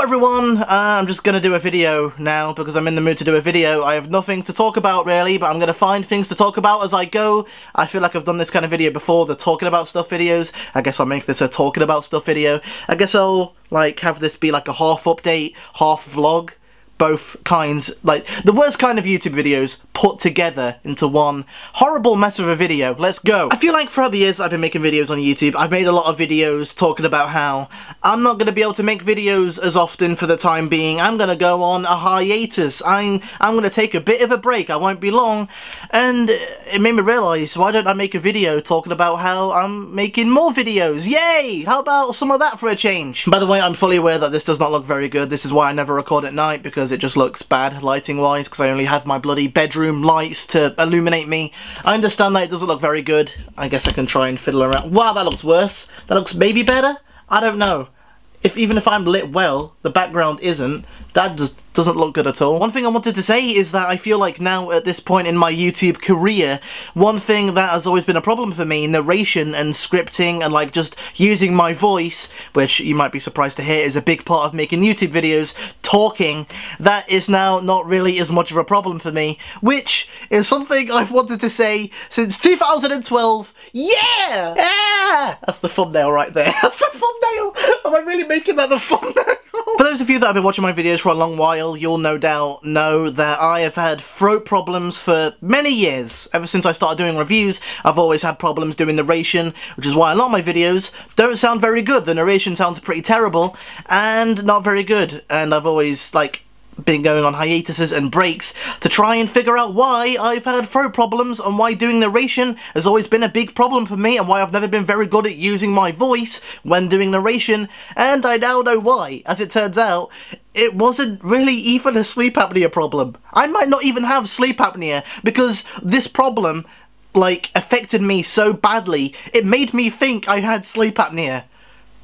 everyone, I'm just gonna do a video now because I'm in the mood to do a video. I have nothing to talk about really, but I'm gonna find things to talk about as I go. I feel like I've done this kind of video before, the talking about stuff videos. I guess I'll make this a talking about stuff video. I guess I'll like have this be like a half update, half vlog. Both kinds, like the worst kind of YouTube videos put together into one horrible mess of a video. Let's go. I feel like throughout the years that I've been making videos on YouTube, I've made a lot of videos talking about how I'm not going to be able to make videos as often for the time being. I'm going to go on a hiatus. I'm going to take a bit of a break. I won't be long. And it made me realise, why don't I make a video talking about how I'm making more videos? Yay! How about some of that for a change? By the way, I'm fully aware that this does not look very good. This is why I never record at night, because it just looks bad lighting wise, because I only have my bloody bedroom lights to illuminate me. I understand that it doesn't look very good. I guess I can try and fiddle around. Wow, that looks worse. That looks maybe better? I don't know. Even if I'm lit well, the background isn't, that just doesn't look good at all. One thing I wanted to say is that I feel like now at this point in my YouTube career, one thing that has always been a problem for me, narration and scripting and like just using my voice, which you might be surprised to hear is a big part of making YouTube videos, talking, that is now not really as much of a problem for me, which is something I've wanted to say since 2012. Yeah! Yeah! That's the thumbnail right there. That's the thumbnail! Am I really making that the thumbnail? For those of you that have been watching my videos for a long while, you'll no doubt know that I have had throat problems for many years. Ever since I started doing reviews, I've always had problems doing narration, which is why a lot of my videos don't sound very good. The narration sounds pretty terrible and not very good, and I've always, like, been going on hiatuses and breaks to try and figure out why I've had throat problems and why doing narration has always been a big problem for me and why I've never been very good at using my voice when doing narration, and I now know why. As it turns out, it wasn't really even a sleep apnea problem. I might not even have sleep apnea because this problem, like, affected me so badly, it made me think I had sleep apnea.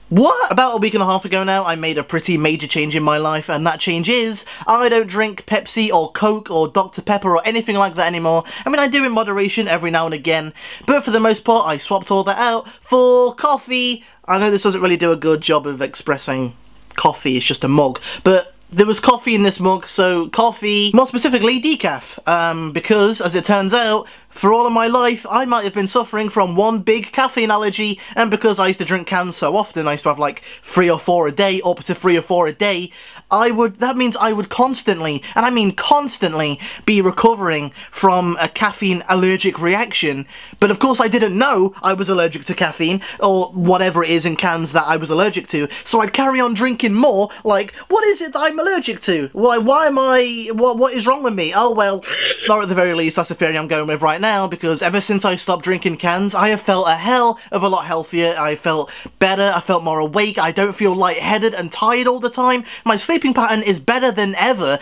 What? About a week and a half ago now, I made a pretty major change in my life, and that change is I don't drink Pepsi or Coke or Dr. Pepper or anything like that anymore. I mean, I do in moderation every now and again, but for the most part, I swapped all that out for coffee. I know this doesn't really do a good job of expressing coffee, it's just a mug, but there was coffee in this mug, so coffee, more specifically decaf, because, as it turns out, for all of my life, I might have been suffering from one big caffeine allergy, and because I used to drink cans so often, I used to have like 3 or 4 a day, up to 3 or 4 a day, that means I would constantly, and I mean constantly, be recovering from a caffeine allergic reaction. But of course I didn't know I was allergic to caffeine, or whatever it is in cans that I was allergic to, so I'd carry on drinking more, like, what is it that I'm allergic to? Why am I, what is wrong with me? Oh well, or at the very least, that's the theory I'm going with right now, because ever since I stopped drinking cans, I have felt a hell of a lot healthier. I felt better, I felt more awake, I don't feel lightheaded and tired all the time. My sleeping pattern is better than ever.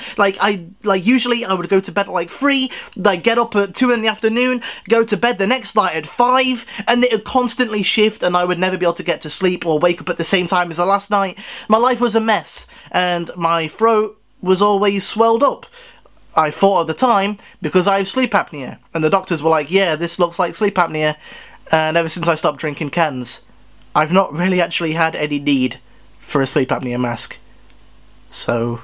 Usually I would go to bed at like 3, like get up at 2 in the afternoon, go to bed the next night at 5, and it would constantly shift and I would never be able to get to sleep or wake up at the same time as the last night. My life was a mess, and my throat was always swelled up. I thought at the time, because I have sleep apnea, and the doctors were like, yeah, this looks like sleep apnea, and ever since I stopped drinking cans, I've not really actually had any need for a sleep apnea mask. So,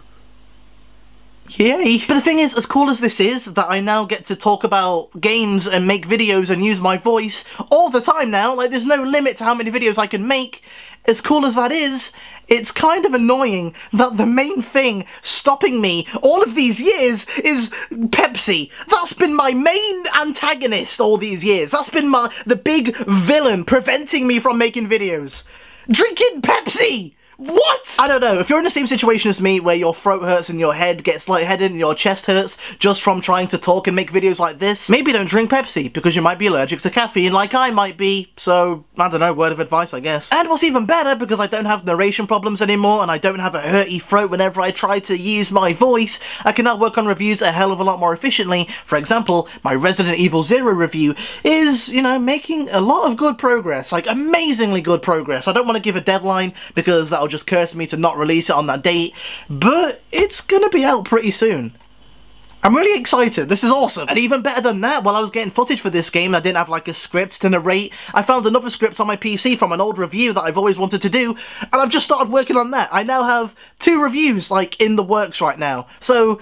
yay. But the thing is, as cool as this is, that I now get to talk about games and make videos and use my voice all the time now, like there's no limit to how many videos I can make, as cool as that is, it's kind of annoying that the main thing stopping me all of these years is Pepsi. That's been my main antagonist all these years. That's been the big villain preventing me from making videos. Drinking Pepsi! What? I don't know, if you're in the same situation as me where your throat hurts and your head gets lightheaded and your chest hurts just from trying to talk and make videos like this, maybe don't drink Pepsi because you might be allergic to caffeine like I might be, so I don't know, word of advice I guess. And what's even better, because I don't have narration problems anymore and I don't have a hurty throat whenever I try to use my voice, I can now work on reviews a hell of a lot more efficiently. For example, my Resident Evil 0 review is, you know, making a lot of good progress, like amazingly good progress. I don't want to give a deadline because that'll just curse me to not release it on that date, but it's gonna be out pretty soon. I'm really excited, this is awesome. And even better than that, while I was getting footage for this game, I didn't have like a script to narrate. I found another script on my PC from an old review that I've always wanted to do, and I've just started working on that. I now have 2 reviews like in the works right now. So,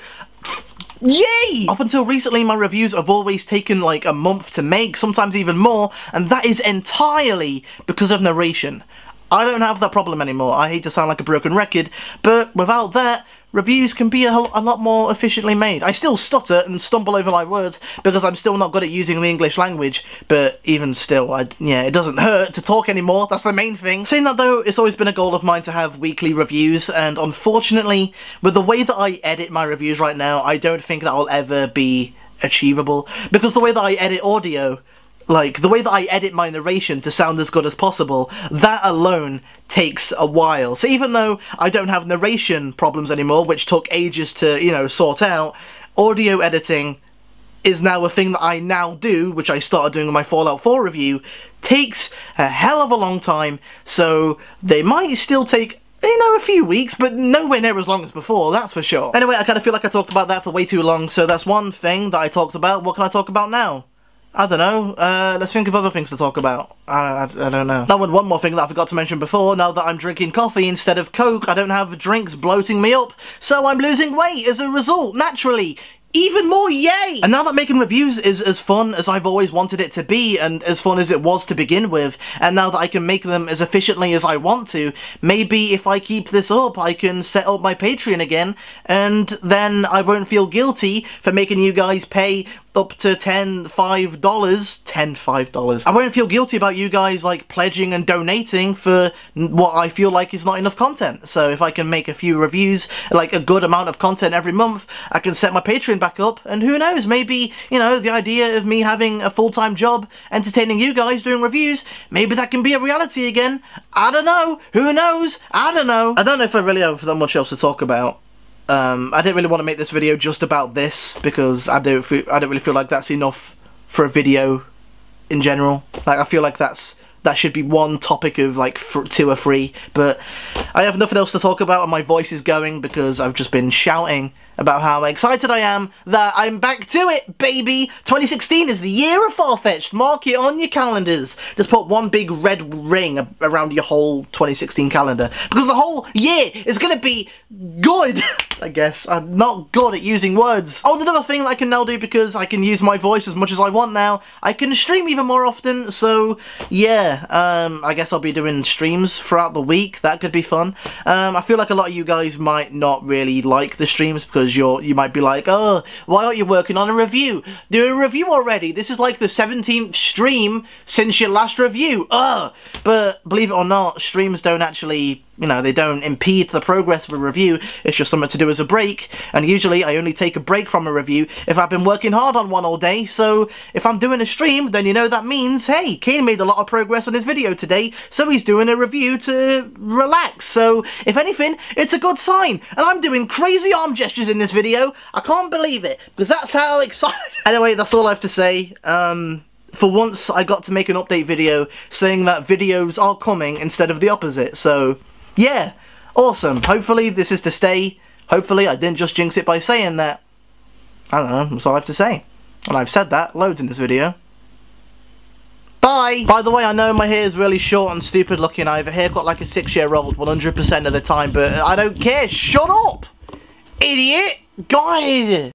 yay! Up until recently, my reviews have always taken like a month to make, sometimes even more, and that is entirely because of narration. I don't have that problem anymore. I hate to sound like a broken record, but without that, reviews can be a lot more efficiently made. I still stutter and stumble over my words because I'm still not good at using the English language, but even still, yeah, it doesn't hurt to talk anymore, that's the main thing. Saying that though, it's always been a goal of mine to have weekly reviews, and unfortunately, with the way that I edit my reviews right now, I don't think that will ever be achievable, because the way that I edit audio, like, the way that I edit my narration to sound as good as possible, that alone takes a while. So even though I don't have narration problems anymore, which took ages to, you know, sort out, audio editing is now a thing that I now do, which I started doing with my Fallout 4 review, takes a hell of a long time, so they might still take, you know, a few weeks, but nowhere near as long as before, that's for sure. Anyway, I kind of feel like I talked about that for way too long, so that's one thing that I talked about. What can I talk about now? I don't know, let's think of other things to talk about. I don't know. Now, one more thing that I forgot to mention before, now that I'm drinking coffee instead of Coke, I don't have drinks bloating me up, so I'm losing weight as a result, naturally. Even more, yay! And now that making reviews is as fun as I've always wanted it to be, and as fun as it was to begin with, and now that I can make them as efficiently as I want to, maybe if I keep this up, I can set up my Patreon again, and then I won't feel guilty for making you guys pay up to $5. I won't feel guilty about you guys, like, pledging and donating for what I feel like is not enough content. So if I can make a few reviews, like a good amount of content every month, I can set my Patreon back up, and who knows, maybe, you know, the idea of me having a full-time job entertaining you guys doing reviews, maybe that can be a reality again. I don't know. Who knows? I don't know. I don't know if I really have that much else to talk about. I didn't really want to make this video just about this, because I don't really feel like that's enough for a video in general. Like, I feel like that should be one topic of like 2 or 3, but I have nothing else to talk about, and my voice is going because I've just been shouting about how excited I am that I'm back to it, baby! 2016 is the year of Farfetched. Mark it on your calendars. Just put one big red ring around your whole 2016 calendar, because the whole year is gonna be good. I guess. I'm not good at using words. Oh, another thing that I can now do, because I can use my voice as much as I want now, I can stream even more often, so yeah, I guess I'll be doing streams throughout the week. That could be fun. I feel like a lot of you guys might not really like the streams, because you might be like, oh, why aren't you working on a review? Do a review already. This is like the 17th stream since your last review. Ugh. But believe it or not, streams don't actually, you know, they don't impede the progress of a review. It's just something to do as a break, and usually I only take a break from a review if I've been working hard on one all day. So if I'm doing a stream, then you know that means, hey, Kane made a lot of progress on his video today, so he's doing a review to relax. So if anything, it's a good sign. And I'm doing crazy arm gestures in this video. I can't believe it, because that's how excited. Anyway, that's all I have to say. For once, I got to make an update video saying that videos are coming instead of the opposite, so yeah, awesome. Hopefully this is to stay. Hopefully I didn't just jinx it by saying that. I don't know, that's all I have to say. And I've said that loads in this video. Bye! By the way, I know my hair is really short and stupid looking. I have a haircut like a 6-year-old 100% of the time, but I don't care. Shut up! Idiot! God!